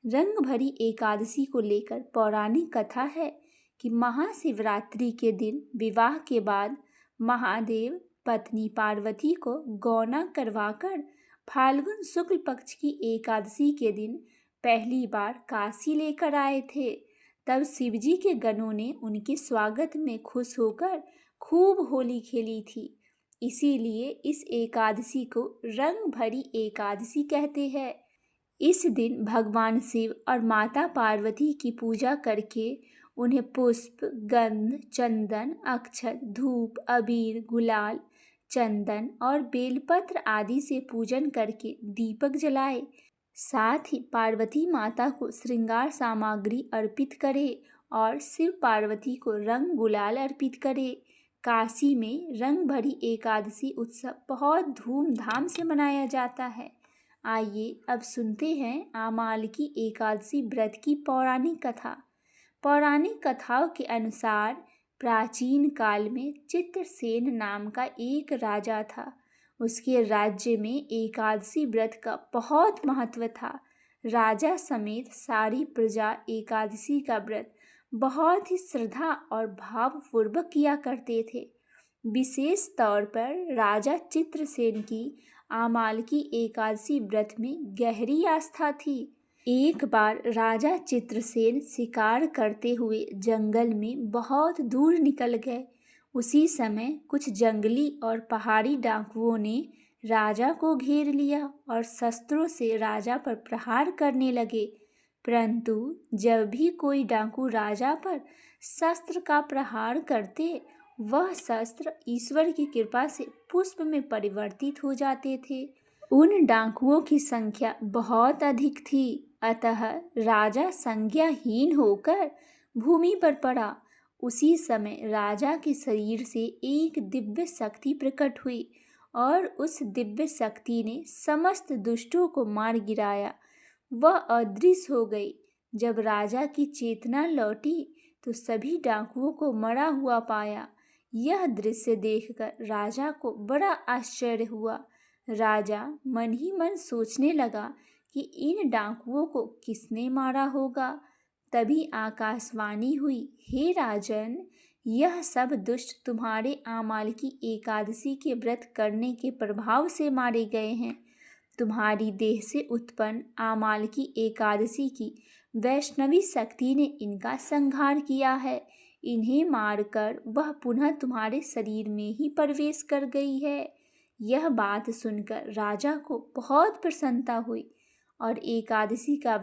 रंग भरी एकादशी को लेकर पौराणिक कथा है कि महाशिवरात्रि के दिन विवाह के बाद महादेव पत्नी पार्वती को गौना करवाकर फाल्गुन शुक्ल पक्ष की एकादशी के दिन पहली बार काशी लेकर आए थे। तब शिवजी के गणों ने उनके स्वागत में खुश होकर खूब होली खेली थी। इसीलिए इस एकादशी को रंग भरी एकादशी कहते हैं। इस दिन भगवान शिव और माता पार्वती की पूजा करके उन्हें पुष्प, गंध, चंदन, अक्षत, धूप, अबीर, गुलाल, चंदन और बेलपत्र आदि से पूजन करके दीपक जलाए। साथ ही पार्वती माता को श्रृंगार सामग्री अर्पित करे और शिव पार्वती को रंग गुलाल अर्पित करे। काशी में रंग भरी एकादशी उत्सव बहुत धूमधाम से मनाया जाता है। आइए अब सुनते हैं आमालकी एकादशी व्रत की पौराणिक कथा। पौराणिक कथाओं के अनुसार प्राचीन काल में चित्रसेन नाम का एक राजा था। उसके राज्य में एकादशी व्रत का बहुत महत्व था। राजा समेत सारी प्रजा एकादशी का व्रत बहुत ही श्रद्धा और भावपूर्वक किया करते थे। विशेष तौर पर राजा चित्रसेन की आमालकी एकादशी व्रत में गहरी आस्था थी। एक बार राजा चित्रसेन शिकार करते हुए जंगल में बहुत दूर निकल गए। उसी समय कुछ जंगली और पहाड़ी डाकुओं ने राजा को घेर लिया और शस्त्रों से राजा पर प्रहार करने लगे। परंतु जब भी कोई डाकू राजा पर शस्त्र का प्रहार करते, वह शस्त्र ईश्वर की कृपा से पुष्प में परिवर्तित हो जाते थे। उन डाकुओं की संख्या बहुत अधिक थी, अतः राजा संज्ञाहीन होकर भूमि पर पड़ा। उसी समय राजा के शरीर से एक दिव्य शक्ति प्रकट हुई और उस दिव्य शक्ति ने समस्त दुष्टों को मार गिराया। वह अदृश्य हो गई। जब राजा की चेतना लौटी तो सभी डाकुओं को मरा हुआ पाया। यह दृश्य देखकर राजा को बड़ा आश्चर्य हुआ। राजा मन ही मन सोचने लगा कि इन डाकुओं को किसने मारा होगा। तभी आकाशवाणी हुई, हे राजन, यह सब दुष्ट तुम्हारे आमालकी एकादशी के व्रत करने के प्रभाव से मारे गए हैं। तुम्हारी देह से उत्पन्न आमालकी एकादशी की वैष्णवी शक्ति ने इनका संहार किया है। इन्हें मारकर वह पुनः तुम्हारे शरीर में ही प्रवेश कर गई है। यह बात सुनकर राजा को बहुत प्रसन्नता हुई और एकादशी का